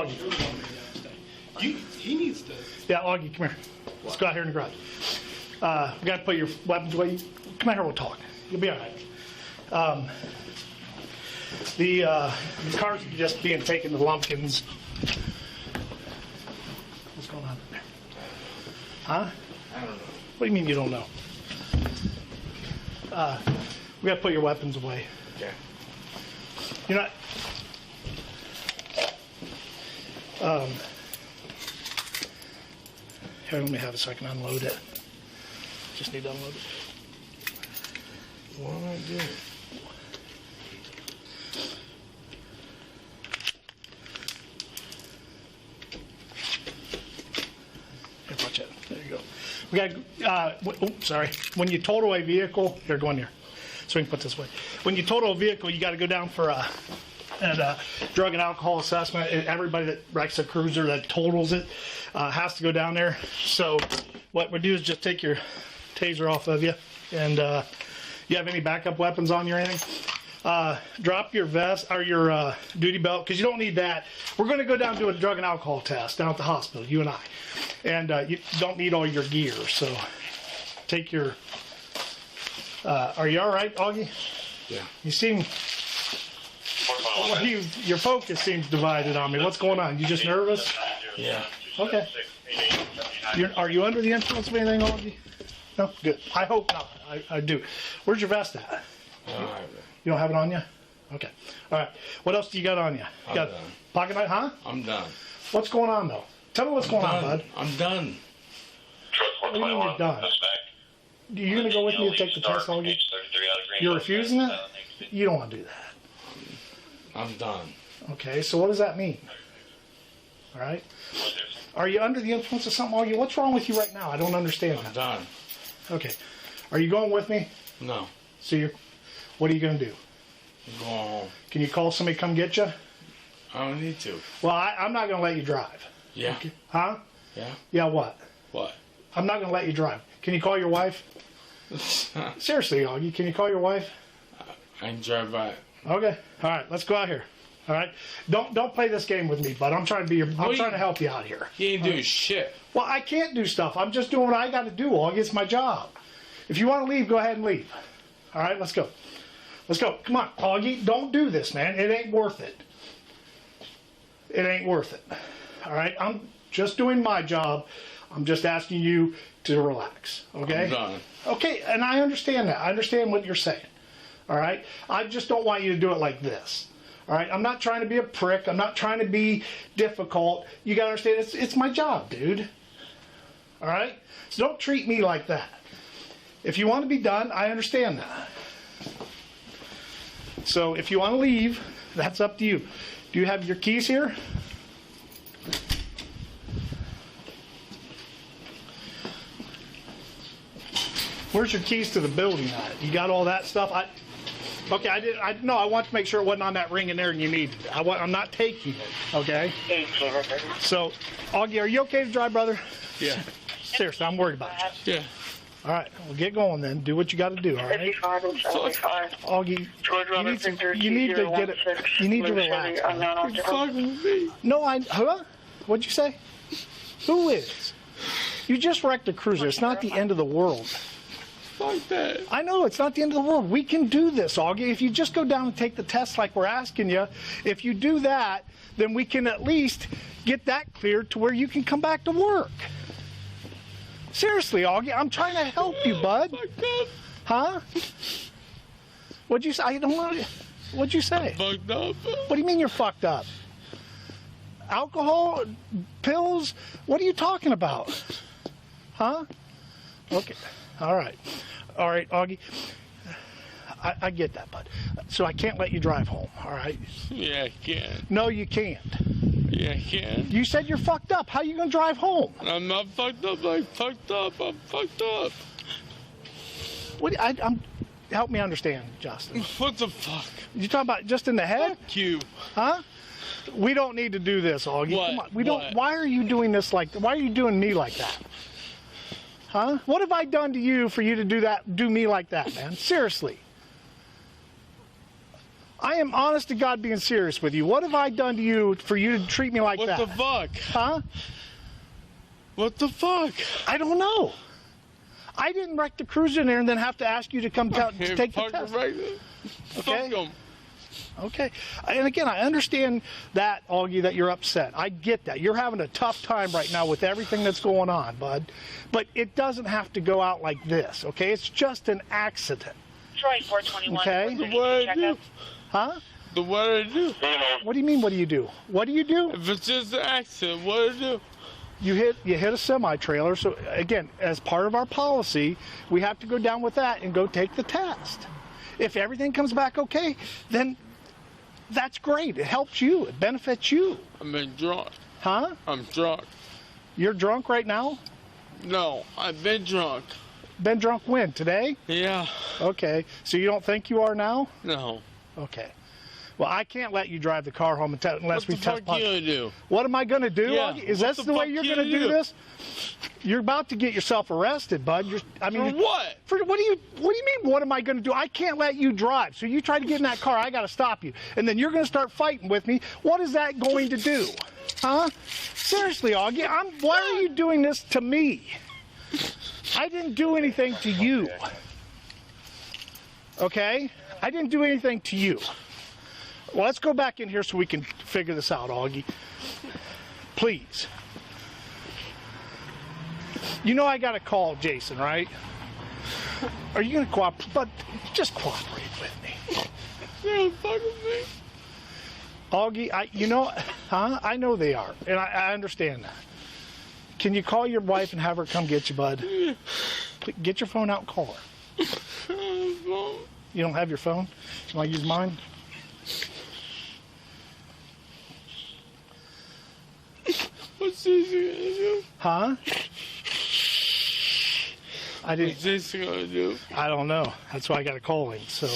Augie. He needs to. Yeah, Augie, come here. Let's go out here in the garage. We got to put your weapons away. Come out here, we'll talk. You'll be all right. The car's just being taken to Lumpkins. What's going on in there? Huh? I don't know. What do you mean you don't know? We got to put your weapons away. Okay. You're not. Here, let me have it so I can unload it. Just need to unload it. What am I doing? Here, watch it. There you go. We got. Sorry. When you total a vehicle, here, go in here. So we can put this away. When you total a vehicle, you got to go down for a drug and alcohol assessment. Everybody that wrecks a cruiser that totals it has to go down there. So what we do is just take your taser off of you, and you have any backup weapons on you or anything? Drop your vest or your duty belt, because you don't need that. We're going to go down and do a drug and alcohol test down at the hospital, you and I. And you don't need all your gear, so take your... are you all right, Augie? Yeah. You seem... Well, your focus seems divided on me. What's going on? You just nervous? Yeah. Okay. Are you under the influence of anything, Augie? No? Good. I hope not. I do. Where's your vest at? I don't have it. You don't have it on you? Okay. All right. What else do you got on you? I'm got done. Pocket knife, huh? I'm done. What's going on, though? Tell me what's going on, bud. I'm done. What do you mean you're done? Are you going to go with me to take the test, Augie? You're refusing it? You don't want to do that. I'm done. Okay, so what does that mean? All right? Are you under the influence of something, Augie? What's wrong with you right now? I don't understand I'm that. done. Okay. Are you going with me? No. So what are you going to do? I'm going home. Can you call somebody to come get you? I don't need to. Well, I'm not going to let you drive. Yeah. Okay. Huh? Yeah. Yeah, what? What? I'm not going to let you drive. Can you call your wife? Seriously, Augie, can you call your wife? I can drive by. Okay. All right, let's go out here. All right. Don't play this game with me, bud. I'm trying to help you out here. You ain't doing shit. Well, I can't do stuff. I'm just doing what I got to do, Augie. It's my job. If you want to leave, go ahead and leave. All right, let's go. Let's go. Come on, Augie. Don't do this, man. It ain't worth it. It ain't worth it. All right? I'm just doing my job. I'm just asking you to relax. Okay? I'm done. Okay, and I understand that. I understand what you're saying. All right? I just don't want you to do it like this. All right? I'm not trying to be a prick. I'm not trying to be difficult. You got to understand, it's my job, dude. All right? So don't treat me like that. If you want to be done, I understand that. So if you want to leave, that's up to you. Do you have your keys here? Where's your keys to the building at? You got all that stuff? Okay, I want to make sure it wasn't on that ring in there and you needed it. I'm not taking it, okay? So, Augie, are you okay to drive, brother? Yeah. Seriously, I'm worried about you. Yeah. All right, well, get going then. Do what you got to do, all right? Augie, you need to get it. You need to relax. No, huh? What'd you say? Who is? You just wrecked a cruiser. It's not the end of the world. Fuck that. I know, it's not the end of the world. We can do this, Augie. If you just go down and take the test like we're asking you, if you do that, then we can at least get that cleared to where you can come back to work. Seriously, Augie, I'm trying to help you, bud. Huh? What'd you say? I don't want to... What'd you say? Fucked up. What do you mean you're fucked up? Alcohol? Pills? What are you talking about? Huh? Okay. All right. All right, Augie. I get that, bud. So I can't let you drive home, all right? Yeah, I can. No, you can't. Yeah, I can. You said you're fucked up. How are you going to drive home? I'm not fucked up. I'm fucked up. I'm fucked up. Help me understand, Justin. What the fuck? You talking about just in the head? Fuck you. Huh? We don't need to do this, Augie. What? Come on. We don't. What? Why are you doing this why are you doing me like that? Huh? What have I done to you for you to do me like that, man? Seriously. I am honest to God being serious with you. What have I done to you for you to treat me like What that? the fuck? Huh? What the fuck? I don't know. I didn't wreck the cruiser in there and then have to ask you to come to take the test. Right. Okay. Fuck 'em. Okay. And again, I understand that, Augie, that you're upset. I get that. You're having a tough time right now with everything that's going on, bud. But it doesn't have to go out like this, okay? It's just an accident. Troy 421. Okay. The what I do? Huh? The what I do? What do you mean, what do you do? What do you do? If it's just an accident, what I do? You hit a semi-trailer. So again, as part of our policy, we have to go down with that and go take the test. If everything comes back okay, then that's great. It helps you. It benefits you. I've been drunk. Huh? I'm drunk. You're drunk right now? No, I've been drunk. Been drunk when? Today? Yeah. Okay. So you don't think you are now? No. Okay. Well, I can't let you drive the car home unless What we the test fuck you gonna do? What am I going to do? Yeah, Augie? Is what that the the way fuck you're you going to gonna do do? this? You're about to get yourself arrested, bud. I mean, For what? what do you mean? What am I going to do? I can't let you drive. So you try to get in that car, I got to stop you, and then you're going to start fighting with me. What is that going to do? Huh? Seriously, Augie, why are you doing this to me? I didn't do anything to you. Okay? I didn't do anything to you. Well, let's go back in here so we can figure this out, Augie. Please. You know I got to call Jason, right? Are you going to cooperate? But just cooperate with me. You're fucking me. Augie, I know they are, and I understand that. Can you call your wife and have her come get you, bud? Please, get your phone out and call her. You don't have your phone? Can I use mine? What's this gonna do? Huh? What's this gonna do? I don't know. That's why I got to call him. So,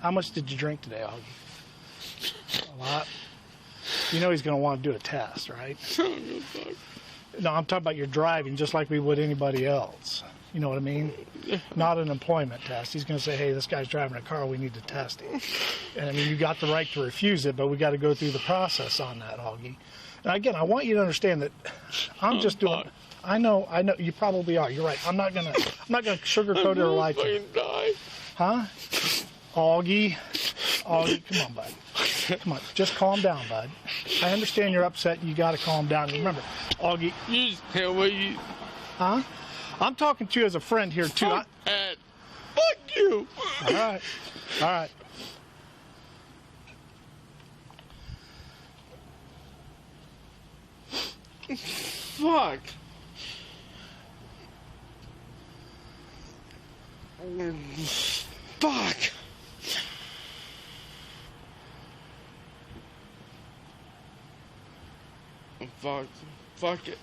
how much did you drink today, Augie? A lot. You know he's going to want to do a test, right? No, I'm talking about your driving, just like we would anybody else. You know what I mean? Not an employment test. He's going to say, hey, this guy's driving a car, we need to test him. And I mean, you got the right to refuse it, but we got to go through the process on that, Augie. And again, I want you to understand that I'm just doing. I know, you probably are. You're right. I'm not gonna sugarcoat it or lie to you. Huh? Augie, come on, bud. Come on, just calm down, bud. I understand you're upset. You got to calm down. Remember, Augie. You just can't wait. Huh? I'm talking to you as a friend here too. Fuck you. All right. All right. Fuck. Fuck. Fuck. Fuck it.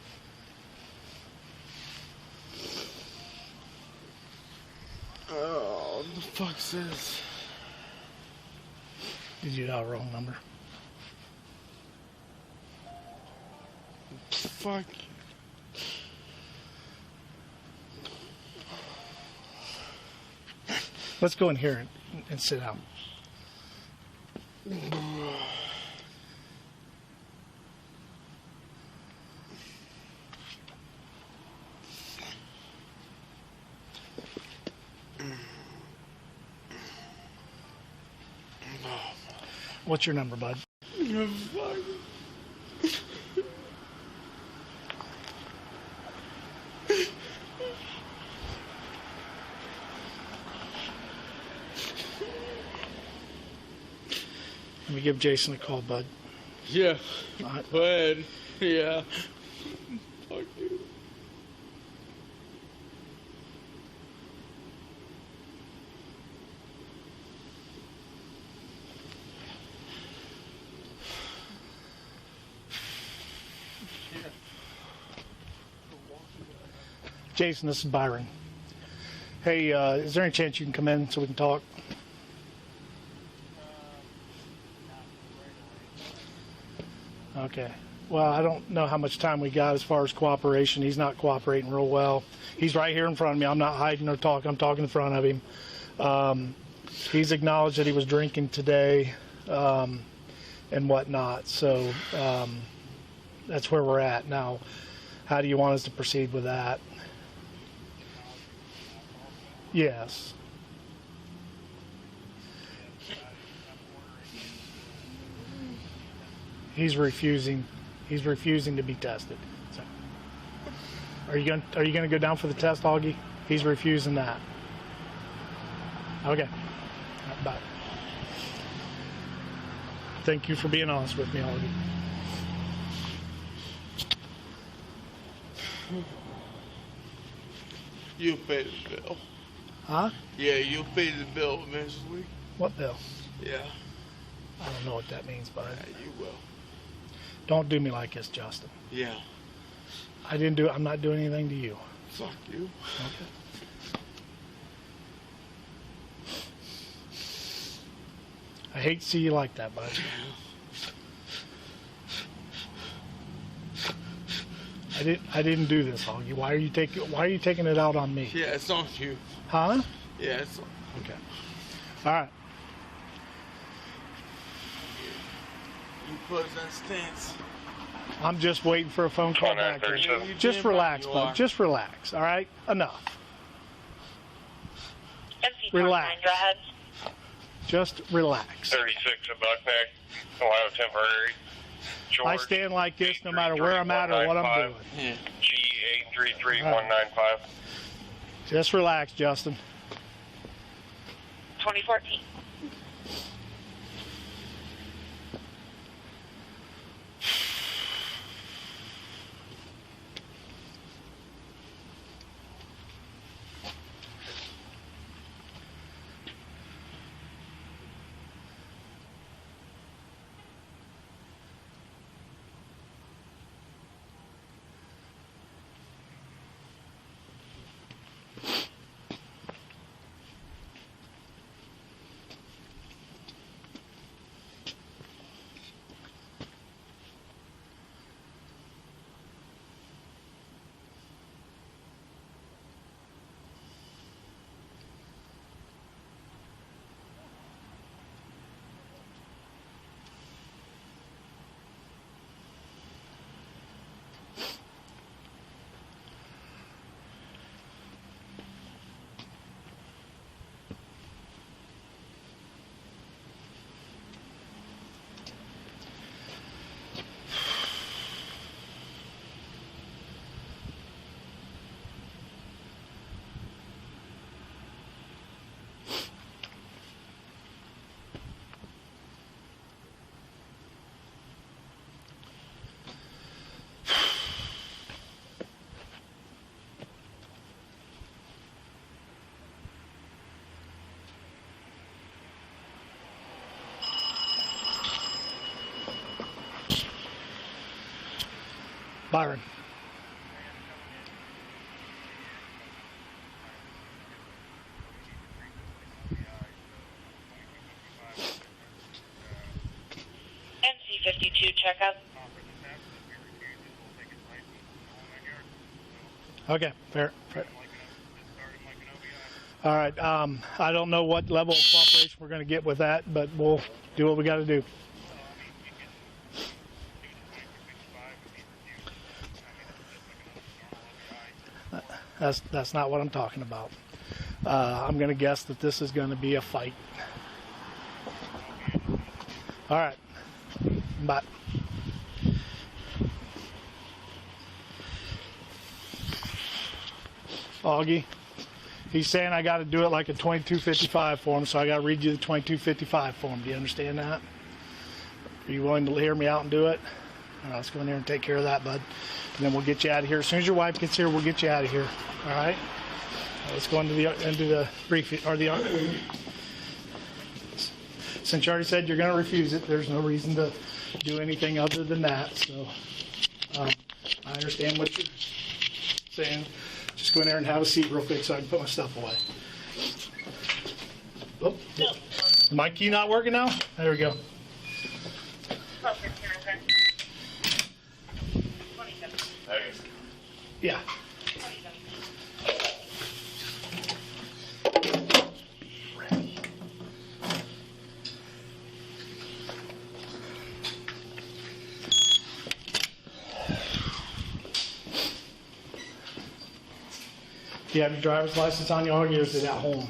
Oh, what the fuck's this? Did you dial the wrong number? Fuck. Let's go in here and sit down. What's your number, bud? Fuck. Let me give Jason a call, bud. Yeah. All right. Go ahead. Yeah. Fuck you. Jason, this is Byron. Hey, is there any chance you can come in so we can talk? Okay. well, I don't know how much time we got as far as cooperation. He's not cooperating real well. He's right here in front of me. I'm not hiding or talking. I'm talking in front of him. He's acknowledged that he was drinking today and whatnot. So that's where we're at now. How do you want us to proceed with that? Yes. He's refusing to be tested. So, are you going to go down for the test, Augie? He's refusing that. Okay. Bye. Thank you for being honest with me, Augie. You pay the bill. Huh? Yeah, you pay the bill eventually. What bill? Yeah. I don't know what that means, bud. Yeah, you will. Don't do me like this, Justin. Yeah. I'm not doing anything to you. Fuck you. Okay. I hate to see you like that, bud. I didn't do this, Augie. Why are you taking it out on me? Yeah, it's on you. Huh? Yeah, it's on. Okay. All right. You put us in stance. I'm just waiting for a phone call back. You Just damn relax, right you bud. are. Just relax. All right? Enough. MC29, Relax. go ahead. Just relax. 36 at Buckneck, Ohio temporary. George, I stand like this no matter where I'm at or what I'm doing. Yeah. G833195. Just relax, Justin. 2014. Byron. NC52 checkup. Okay, fair. All right. I don't know what level of cooperation we're going to get with that, but we'll do what we got to do. That's not what I'm talking about. I'm going to guess that this is going to be a fight. All right. Bye. Augie, he's saying I got to do it like a 2255 form, so I got to read you the 2255 form. Do you understand that? Are you willing to hear me out and do it? All right, let's go in there and take care of that, bud. And then we'll get you out of here. As soon as your wife gets here, we'll get you out of here. All right? Let's go into the brief or the. Since you already said you're going to refuse it, there's no reason to do anything other than that. So I understand what you're saying. Just go in there and have a seat real quick so I can put my stuff away. Oh, is my key not working now? There we go. Yeah. Do you have your driver's license on you, or is it at home?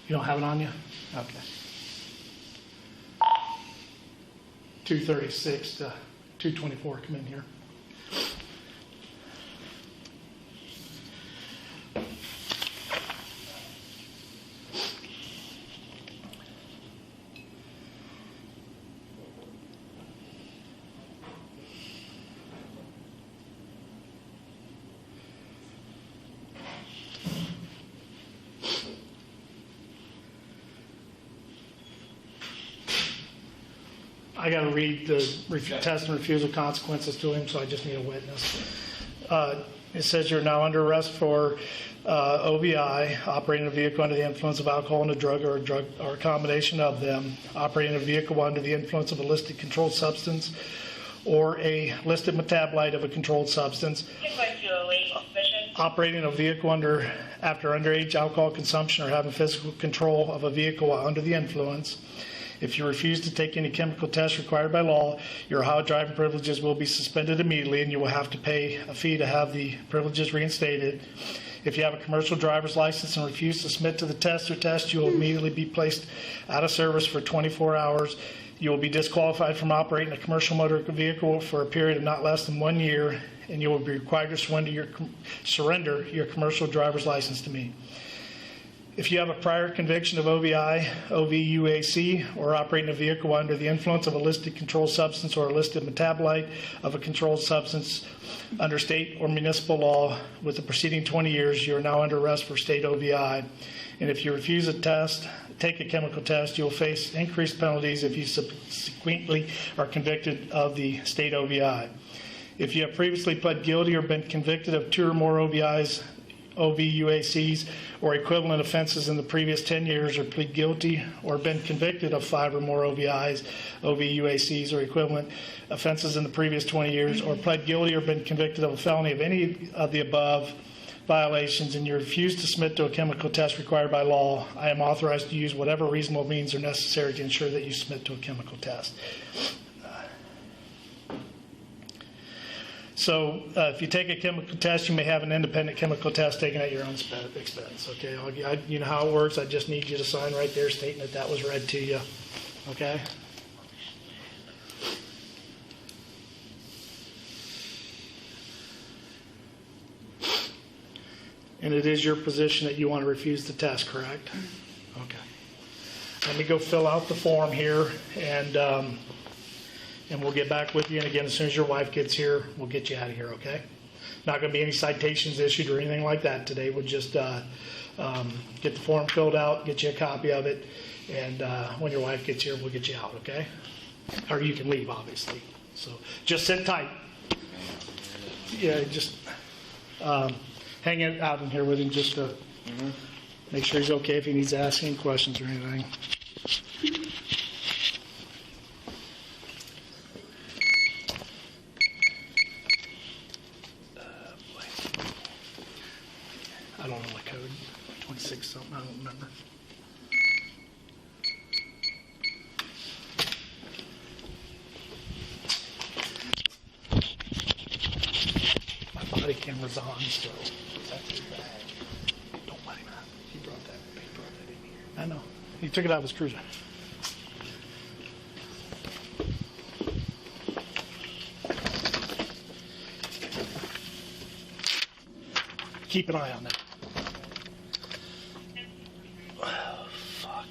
You don't have it on you? Okay. 236 to 224, come in here. I got to read the test and refusal consequences to him, so I just need a witness. It says you're now under arrest for OVI, operating a vehicle under the influence of alcohol and a drug or a combination of them, operating a vehicle under the influence of a listed controlled substance or a listed metabolite of a controlled substance, operating a vehicle after underage alcohol consumption or having physical control of a vehicle while under the influence. If you refuse to take any chemical tests required by law, your Ohio driving privileges will be suspended immediately and you will have to pay a fee to have the privileges reinstated. If you have a commercial driver's license and refuse to submit to the test or test, you will immediately be placed out of service for 24 hours. You will be disqualified from operating a commercial motor vehicle for a period of not less than 1 year, and you will be required to surrender your commercial driver's license to me. If you have a prior conviction of OVI, OVUAC, or operating a vehicle under the influence of a listed controlled substance or a listed metabolite of a controlled substance under state or municipal law with the preceding 20 years, you are now under arrest for state OVI. And if you refuse take a chemical test, you will face increased penalties if you subsequently are convicted of the state OVI. If you have previously pled guilty or been convicted of 2 or more OVIs, OVUACs, or equivalent offenses in the previous 10 years, or plead guilty or been convicted of 5 or more OVIs, OVUACs, or equivalent offenses in the previous 20 years, or pled guilty or been convicted of a felony of any of the above violations, and you refuse to submit to a chemical test required by law, I am authorized to use whatever reasonable means are necessary to ensure that you submit to a chemical test. So if you take a chemical test, you may have an independent chemical test taken at your own expense. Okay, you know how it works. I just need you to sign right there stating that that was read to you. Okay. And it is your position that you want to refuse the test, correct? Okay. Let me go fill out the form here, and we'll get back with you. And again, as soon as your wife gets here, we'll get you out of here, okay? Not going to be any citations issued or anything like that today. We'll just get the form filled out, get you a copy of it, and when your wife gets here, we'll get you out, okay? Or you can leave, obviously. So just sit tight. Yeah, just hang it out in here with him just to make sure he's okay if he needs to ask any questions or anything. I don't know my code. 26 something, I don't remember. My body camera's on still. That's his bag. Don't let him out. He brought that in here. I know. He took it out of his cruiser. Keep an eye on that. Oh, fuck.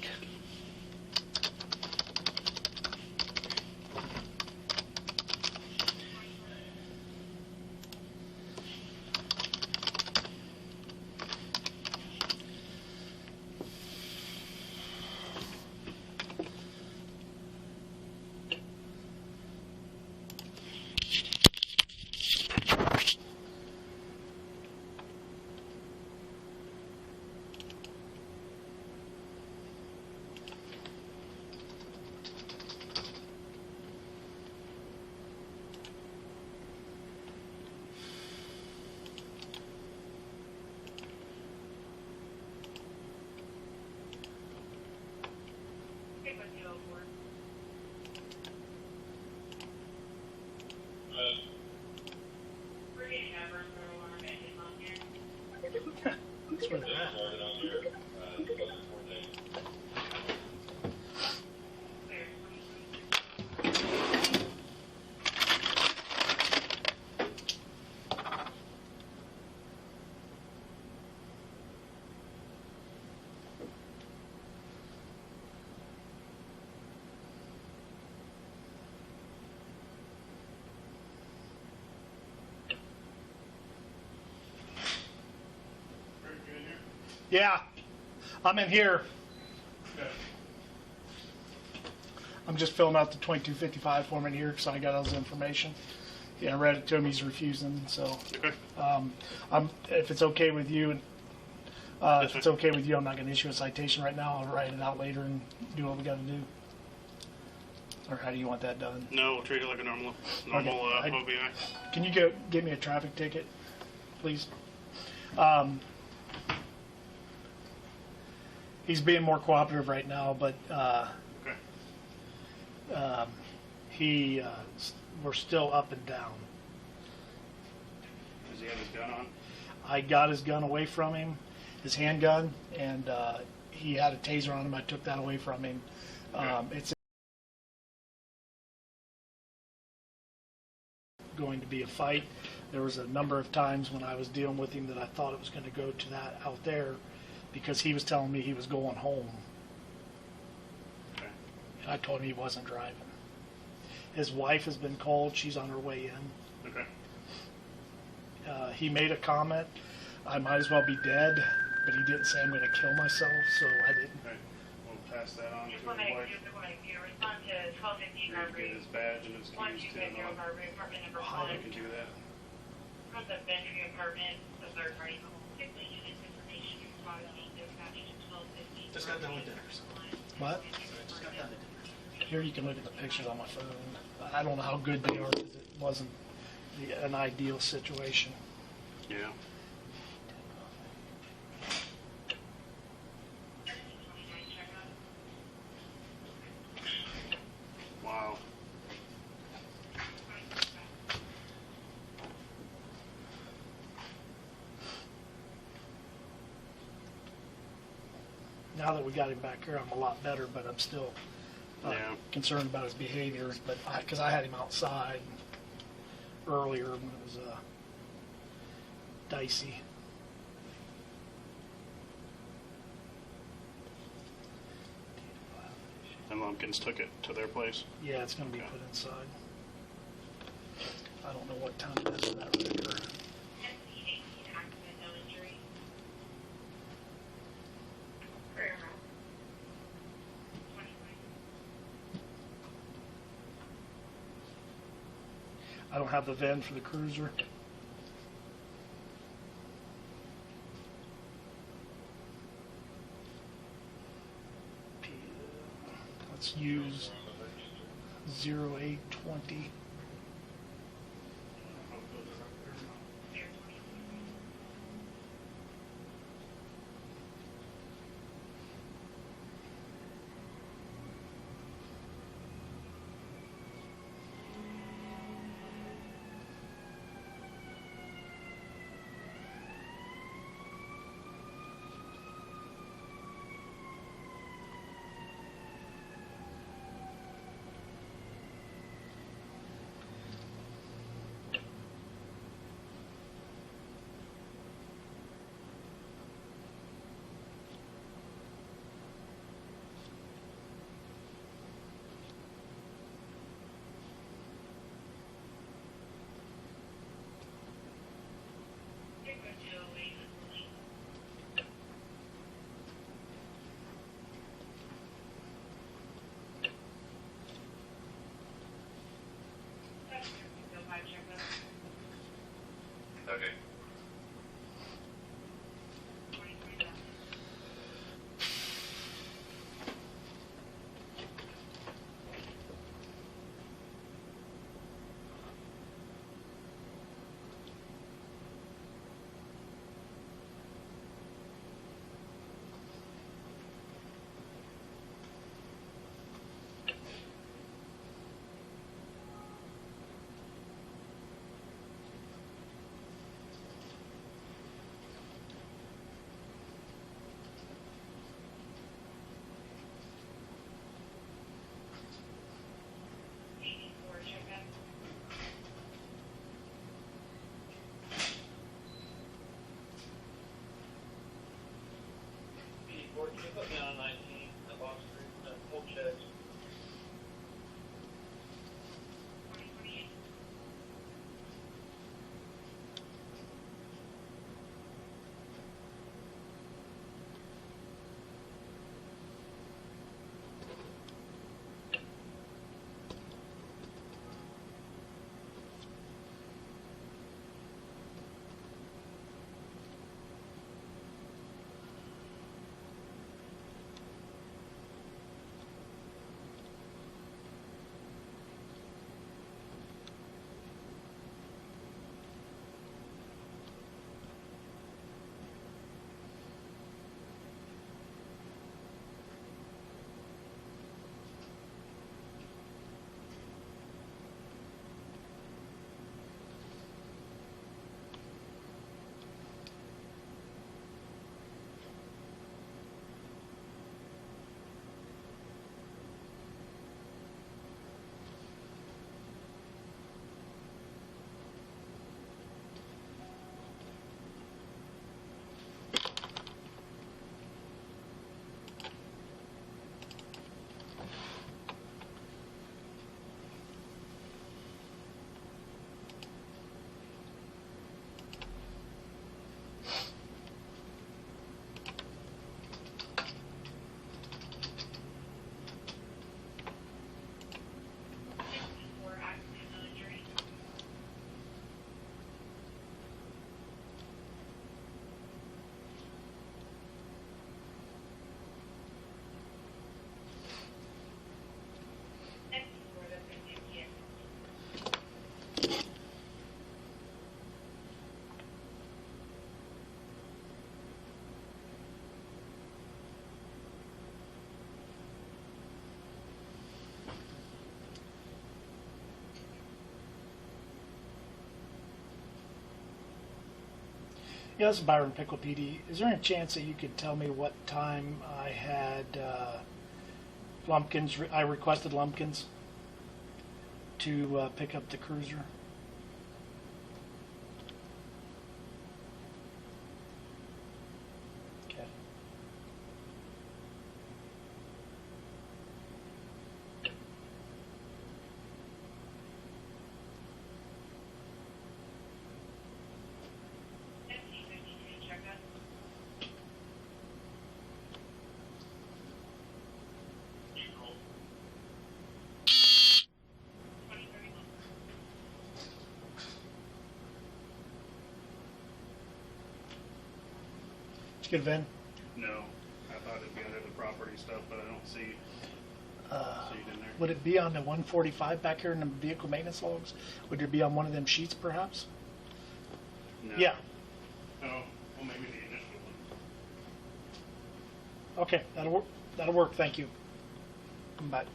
That's where they're at. Yeah, I'm in here. I'm just filling out the 2255 form in here because I got all his information. Yeah, I read it to him. He's refusing. So, if it's okay with you, if it's okay with you, I'm not going to issue a citation right now. I'll write it out later and do what we got to do. Or how do you want that done? No, we'll treat it like a normal Okay. OBI. Can you give me a traffic ticket, please? He's being more cooperative right now, but Okay. we're still up and down. Does he have his gun on? I got his gun away from him, his handgun, and he had a taser on him. I took that away from him. It's going to be a fight. There was a number of times when I was dealing with him that I thought it was going to go to that out there because he was telling me he was going home. Okay. And I told him he wasn't driving. His wife has been called. She's on her way in. Okay. He made a comment, I might as well be dead, but he didn't say I'm going to kill myself, so I didn't. Okay. We'll pass that on to his Respond wife. to 1250 Get Garber. his badge and his keys to him. 1250 Garber, apartment number How 1. you can do that. From the Bentry apartment, the third party home. 60 units information responding dispatch to 1250. Just got done with dinner. So. What? Just got done with dinner. Here you can look at the pictures on my phone. I don't know how good they are because it wasn't an ideal situation. Yeah. Wow. Now that we got him back here, I'm a lot better, but I'm still Yeah. concerned about his behavior. But because I had him outside earlier, when it was dicey. And Lumpkins took it to their place. Yeah, it's going to be Okay. put inside. I don't know what time it is for that record. SC 18 accident, no injury. Career route. 2020. I don't have the VIN for the cruiser. Let's use 0820. Clear 2020. Here goes to away with police. That's your 5 checkup. Okay. 23. You put me on 19 at Lost Street, full checks. 2028. For active military. Next for the 50th. Yeah, this is Byron Pickle PD. Is there any chance that you could tell me what time I had Lumpkins? I requested Lumpkins to pick up the cruiser. Okay. SC-52 checkup. April. 2031. Did you get a VIN? No, I thought it'd be under the property stuff, but I don't see it in there. Would it be on the 145 back here in the vehicle maintenance logs? Would it be on one of them sheets, perhaps? No. Yeah. Oh, well, maybe the initial one. Okay, that'll work. That'll work. Thank you. Come back.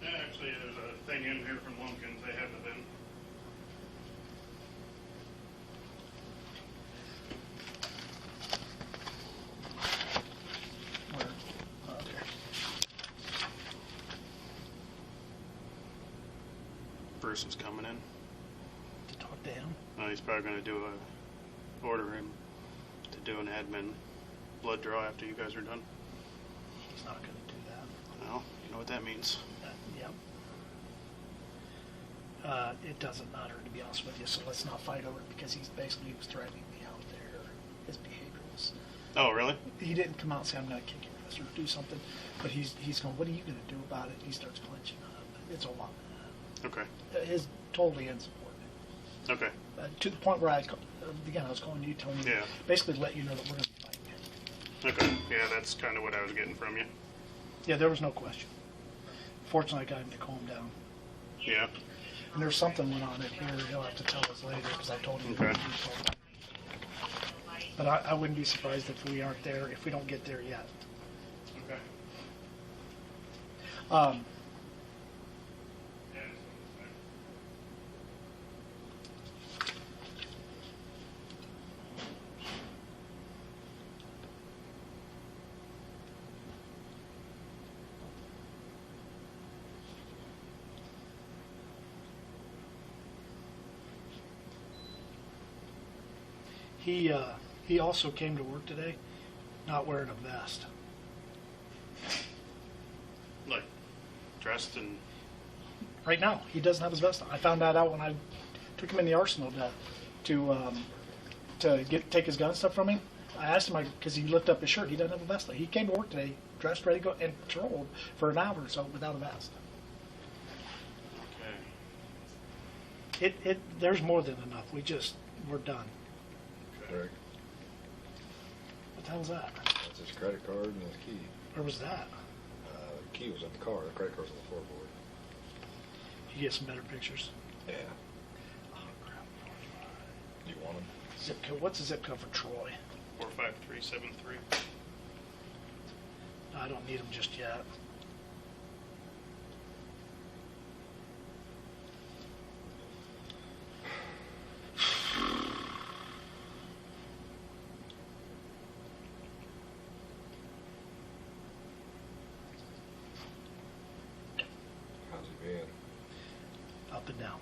Yeah, actually, there's a thing in here from Lumpkins. They have the VIN. Where? Oh, there. Person's coming in. To talk to him. He's probably going to do order him to do an admin blood draw after you guys are done. He's not going to do that. Well, you know what that means. Yep. It doesn't matter, to be honest with you, so let's not fight over it, because he was threatening me out there. His behavior was, Oh, really? he didn't come out and say, I'm going to kick your ass or do something, but he's going, what are you going to do about it? He starts clenching up. It's a lot. Okay. His totally insubordinate. Okay. To the point where I was calling you, telling you, Yeah. basically let you know that we're going to be fighting. Okay. Yeah, that's kind of what I was getting from you. Yeah, there was no question. Fortunately, I got him to calm down. Yeah. And there's something went on in here. He'll have to tell us later, because I told him. Okay. But I wouldn't be surprised if we aren't there, if we don't get there yet. Okay. Um, He also came to work today, not wearing a vest. Like, dressed in, Right now, he doesn't have his vest on. I found that out when I took him in the arsenal to take his gun stuff from him. I asked him because he lifted up his shirt. He doesn't have a vest on. He came to work today, dressed, ready to go, and patrolled for an hour or so without a vest. okay. There's more than enough. We're done. Rick, What the hell's that? that's his credit card and his key. Where was that? The key was in the car. The credit card's on the floorboard. You get some better pictures. Yeah. Oh, crap. You want him? Zip code. What's the zip code for Troy? 45373. I don't need them just yet. How's he been? Up and down.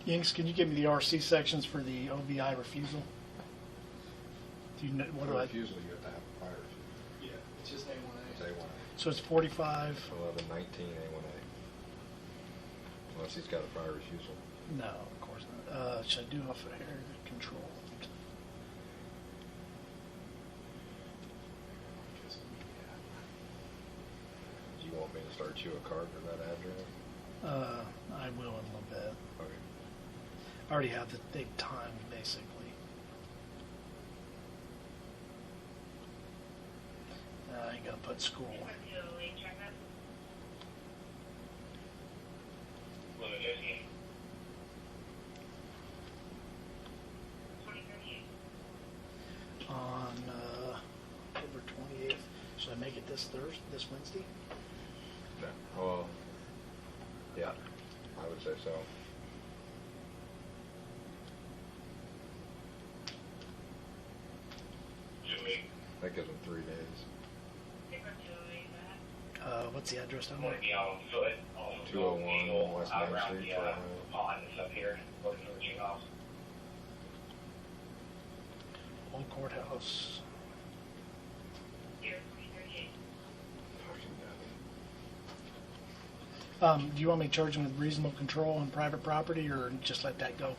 Yinks, can you give me the RC sections for the OVI refusal? Do you know, what For do I? refusal, you have to have a prior refusal. Yeah, it's just A1A. It's A1A. So it's 45. 1119 A1A. Unless he's got a prior refusal. No, of course not. Should I do off of here? Control. Do you want me to start you a card for that address? I will in a little bit. Okay. I already have the date time, basically. I ain't gonna put school. Is that the late checkup? Limit 88. 2038. On October 28th. Should I make it this Wednesday? No. Well, yeah, I would say so. Jimmy, That gives him 3 days. Pick up 208 that. What's the address down want there? to be on foot. Also 201 Eagle, West out Main around Street, the Fort pond that's up here, looking for the chicken house. Old courthouse. Here, 2038. Fucking nothing. Do you want me to charge him with reasonable control on private property, or just let that go?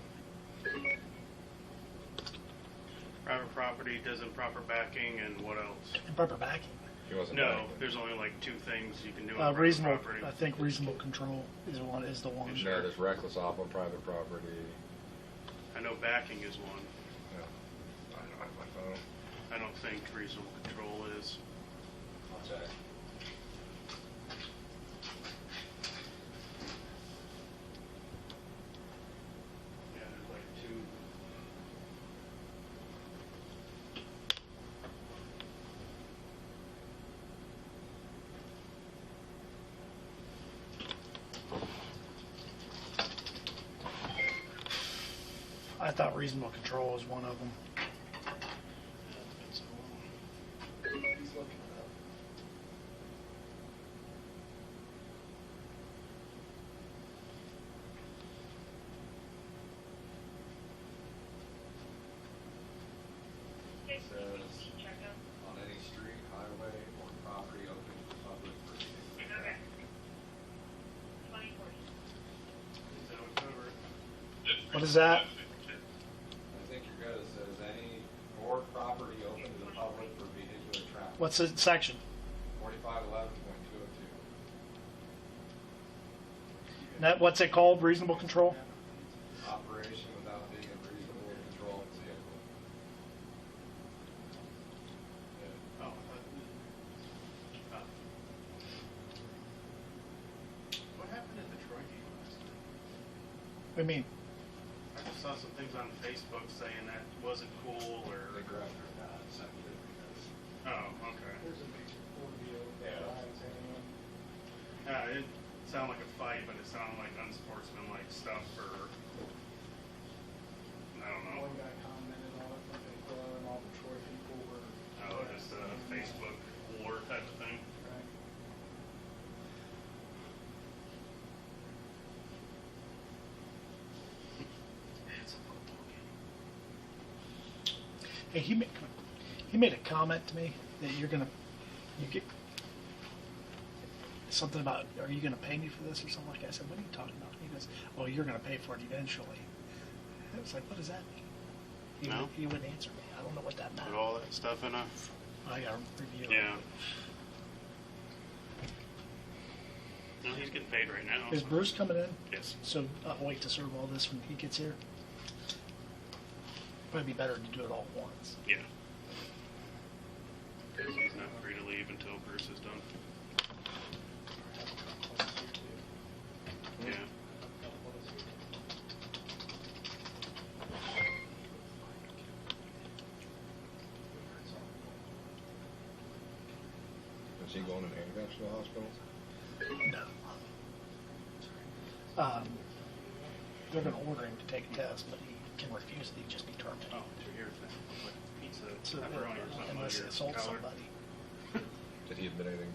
Private property, does improper backing, and what else? Improper backing. He wasn't. No, backing. there's only like 2 things you can do on private Reasonable, property. I think reasonable control is the one. There it is, reckless off on private property. I know backing is one. Yeah. I don't have my phone. I don't think reasonable control is. I'll check. Yeah, there's like 2. I thought reasonable control was one of them. He's looking it up. Okay, Says- check out. On any street, highway, or property open to public for vehicular Okay. traffic. 2040. Is that what covered? What is that? I think you're good. It says any or property open to the public for vehicular traffic. What's the section? 4511.202. What's it called? Reasonable control? Operation without being in reasonable control of the vehicle. Oh, what happened at the Troy game last night? What do you mean? I just saw some things on Facebook saying that wasn't cool, They or. grabbed her and sent it because. Oh, okay. There's a picture for you. Yeah. It didn't sound like a fight, but it sounded like unsportsmanlike stuff, or. I don't know. One guy commented on it, I think, and all the Troy people were. Oh, just a Facebook war type of thing. Right. It's a football game. Hey, he made a comment to me that you get something about, are you gonna pay me for this or something like that? I said, what are you talking about? He goes, well, you're gonna pay for it eventually. I was like, what does that mean? No. He wouldn't answer me. I don't know what that meant. Put all that stuff in a. I gotta review it. Yeah. No, he's getting paid right now. Is Bruce coming in? Yes. So I'll wait to serve all this when he gets here. Probably be better to do it all at once. Yeah. He's not free to leave until Bruce is done. Yeah. Is he going in handcuffs to the hospital? No. They're gonna order him to take a test, but he can refuse it. He'd just be terminated. Oh, did you hear that? Like pizza, So, pepperoni or something on unless your it assaults collar? somebody. Did he admit anything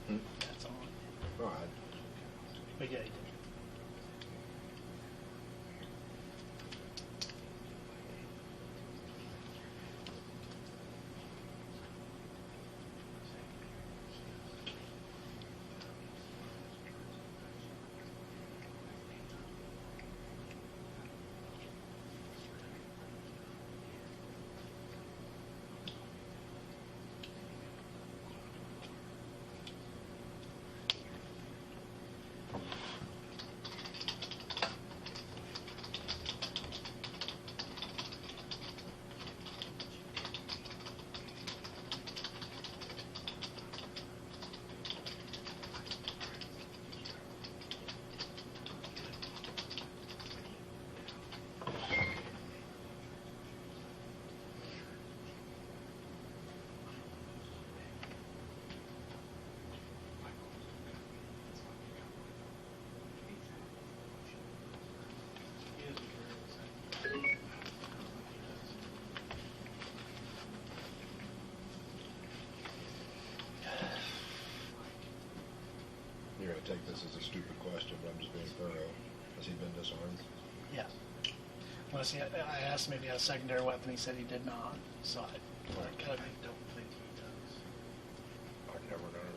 to you? That's all. All right. But yeah, he did. You're gonna take this as a stupid question, but I'm just being thorough. Has he been disarmed? Yeah. Well, see, I asked him if he had a secondary weapon. He said he did not. So I kind of don't think he does. I've never known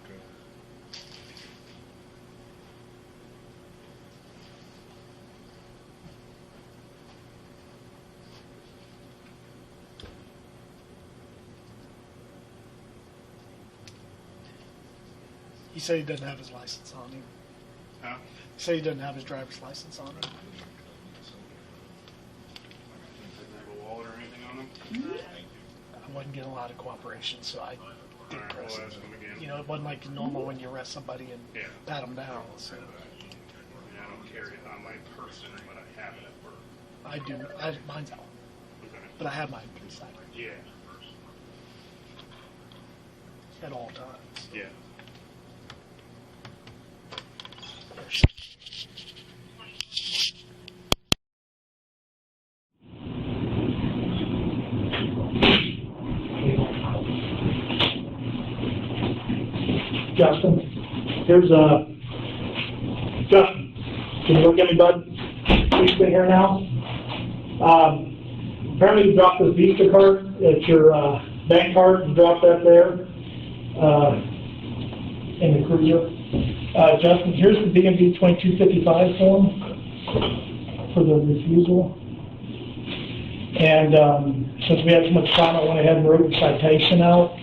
He said he doesn't have his license on him. Huh? He said he doesn't have his driver's license on him. Didn't have a wallet or anything on them? I wasn't getting a lot of cooperation, so I didn't Alright, press we'll it. ask him again. You know, it wasn't like normal when you arrest somebody and Yeah. pat them down. So I mean, I don't carry it on my person, but I have it at work. I do. Mine's out, Okay. but I have mine inside Yeah. at all times. Yeah. Justin, here's Justin, can you look at me, bud? You sit here now. Apparently you dropped this Visa card, it's your bank card, you dropped that there in the cruiser. Justin, here's the DMV 2255 form for the refusal. And since we had so much time, I went ahead and wrote the citation out.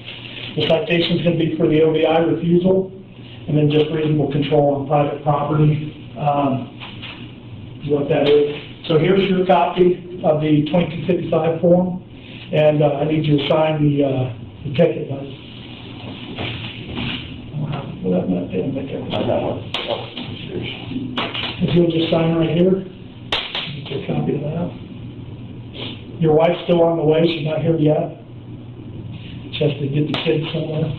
The citation is going to be for the OVI refusal, and then just reasonable control on private property, what that is. So here's your copy of the 2255 form, and I need you to sign the ticket. If you'll just sign right here, get a copy of that. Your wife's still on the way, she's not here yet. Just to get the kids somewhere.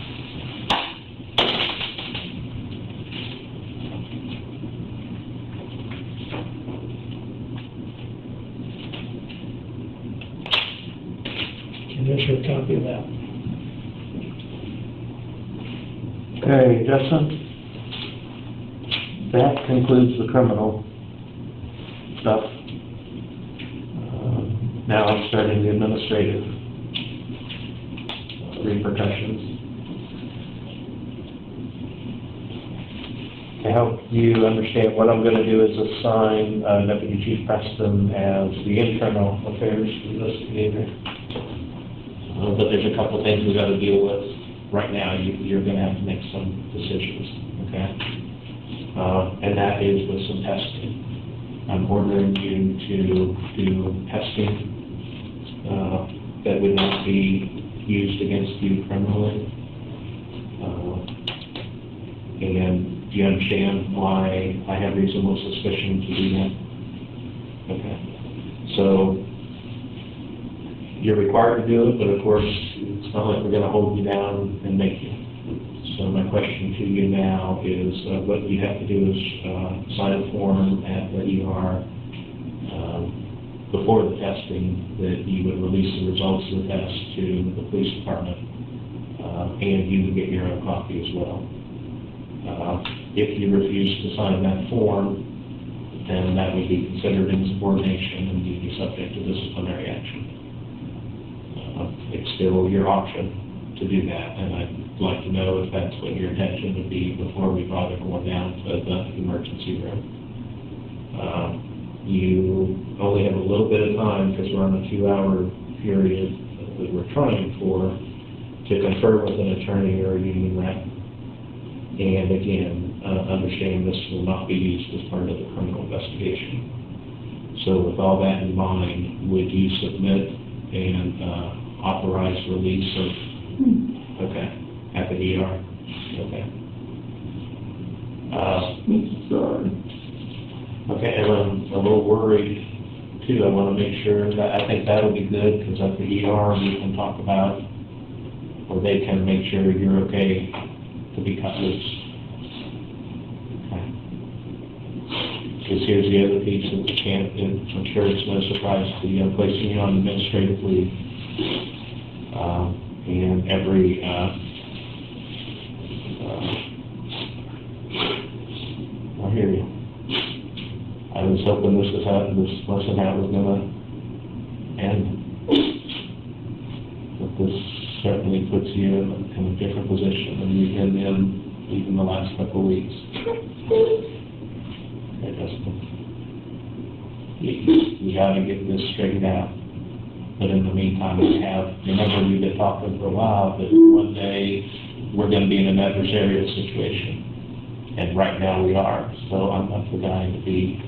And there's your copy of that. Okay, Justin, that concludes the criminal stuff. Now I'm starting the administrative repercussions. To help you understand, what I'm going to do is assign Deputy Chief Preston as the internal affairs investigator. But there's a couple things we've got to deal with right now. You're going to have to make some decisions, okay? And that is with some testing. I'm ordering you to do testing that would not be used against you criminally. And do you understand why I have reasonable suspicion to do that? Okay. So you're required to do it, but of course, it's not like we're going to hold you down and make you. So my question to you now is, what you have to do is sign a form at the ER before the testing that you would release the results of the test to the police department, and you would get your own copy as well. If you refuse to sign that form, then that would be considered insubordination and you'd be subject to disciplinary action. It's still your option to do that, and I'd like to know if that's what your intention would be before we brought everyone down to the emergency room. You only have a little bit of time, because we're on a 2-hour period that we're trying for, to confer with an attorney or a union rep. And again, understand this will not be used as part of the criminal investigation. So with all that in mind, would you submit and authorize release of, okay, at the ER? Okay. Okay, and I'm a little worried too. I want to make sure that, I think that'll be good, because at the ER we can talk about, or they can make sure you're okay to be cut loose. Okay. Because here's the other piece that we can't, I'm sure it's no surprise to you, I'm placing you on administrative leave. And every, I hear you. I was hoping this wasn't how it was going to end. But this certainly puts you in a different position than you've been in even the last couple of weeks. Okay, Justin. You got to get this straightened out. But in the meantime, remember we've been talking for a while, but one day we're going to be in an adversarial situation. And right now we are. So I'm not the guy to be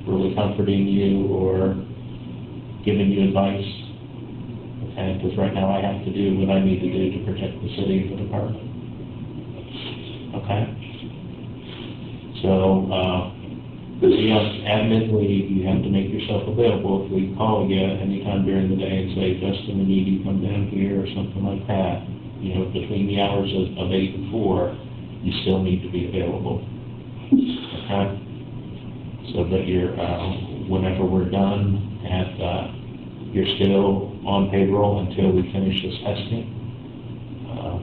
really comforting you or giving you advice. Okay, because right now I have to do what I need to do to protect the city and the department. Okay? So, yes, admin leave, you have to make yourself available. If we call you anytime during the day and say, Justin, we need you to come down here or something like that, you know, between the hours of 8 and 4, you still need to be available. Okay? So that you're, whenever we're done, you're still on payroll until we finish this testing.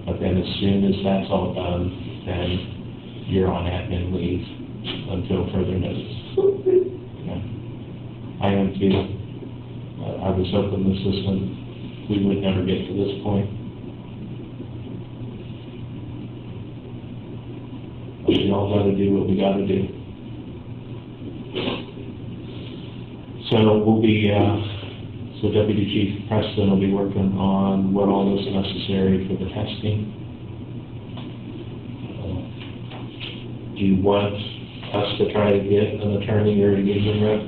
But then as soon as that's all done, then you're on admin leave until further notice. Okay. I am too. I was hoping the system, we would never get to this point. But we all got to do what we got to do. So we'll be, so Deputy Chief Preston will be working on what all is necessary for the testing. Do you want us to try to get an attorney or a union rep?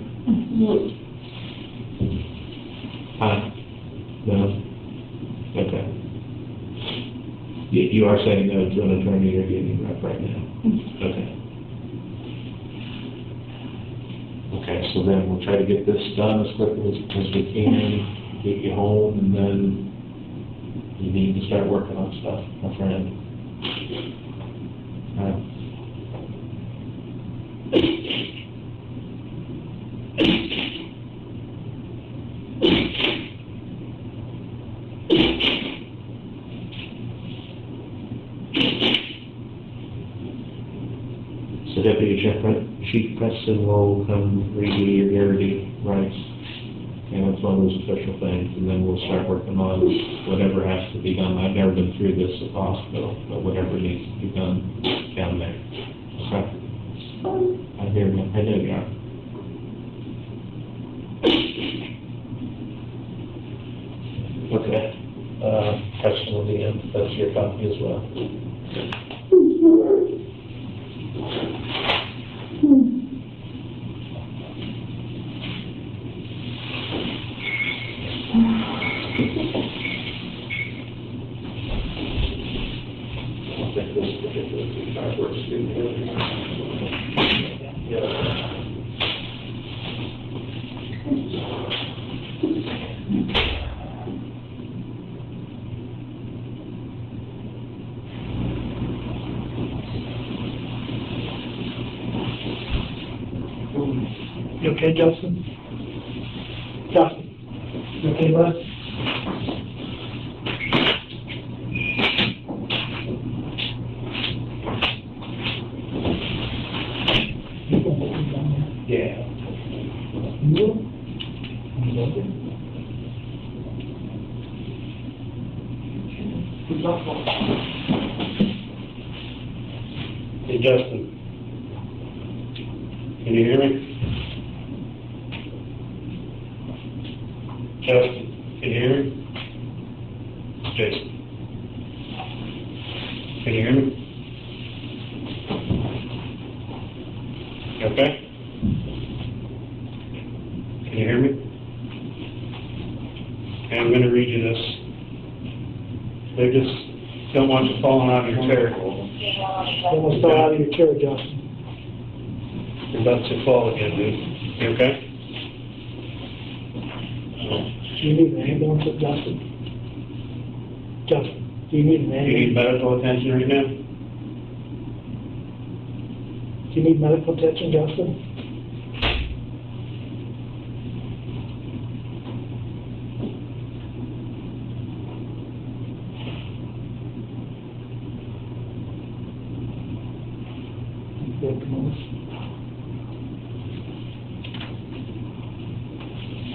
No? Okay. You are saying no to an attorney or union rep right now? Okay. Okay, so then we'll try to get this done as quickly as we can, get you home, and then you need to start working on stuff, my friend. So Deputy Chief Preston will come read you your guarantee rights, and that's one of those official things, and then we'll start working on whatever has to be done. I've never been through this at the hospital, but whatever needs to be done down there. Okay? I hear you. I know you are. Okay. Preston will be in. That's your copy as well. You okay, Justin? Justin, you okay, bud? Yeah. Hey, Justin. Can you hear me? Justin, can you hear me? Jason. Can you hear me? You okay? Can you hear me? Okay, I'm going to read you this. They just don't want you falling out of your chair. Don't want to fall out of your chair, Justin. You're about to fall again, dude. You okay? Do you need an ambulance, Justin? Justin, do you need an ambulance? Do you need medical attention right now? Do you need medical attention, Justin?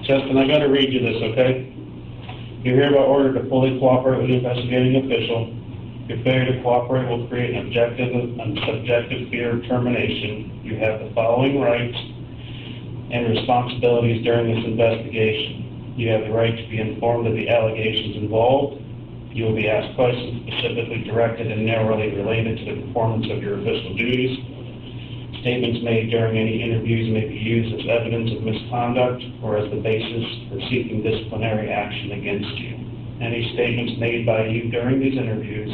Justin, I got to read you this, okay? You're hereby ordered to fully cooperate with the investigating official. Your failure to cooperate will create an objective and subjective fear of termination. You have the following rights and responsibilities during this investigation. You have the right to be informed of the allegations involved. You will be asked questions specifically directed and narrowly related to the performance of your official duties. Statements made during any interviews may be used as evidence of misconduct or as the basis for seeking disciplinary action against you. Any statements made by you during these interviews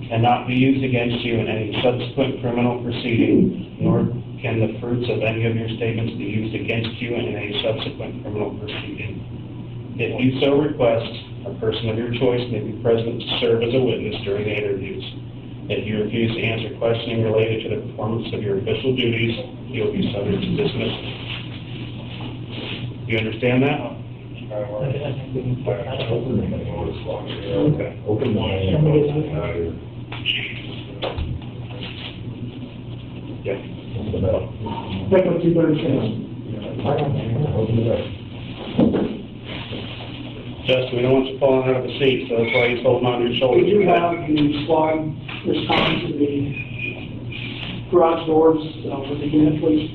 cannot be used against you in any subsequent criminal proceeding, nor can the fruits of any of your statements be used against you in any subsequent criminal proceeding. If you so request, a person of your choice may be present to serve as a witness during the interviews. If you refuse to answer questioning related to the performance of your official duties, you will be subject to dismissal. You understand that? Okay. Open Yeah. Take what you better say. Justin, we don't want you falling out of the seat, so that's why he's holding on to your shoulders. We do have the squad respond to the garage doors with the unit, please.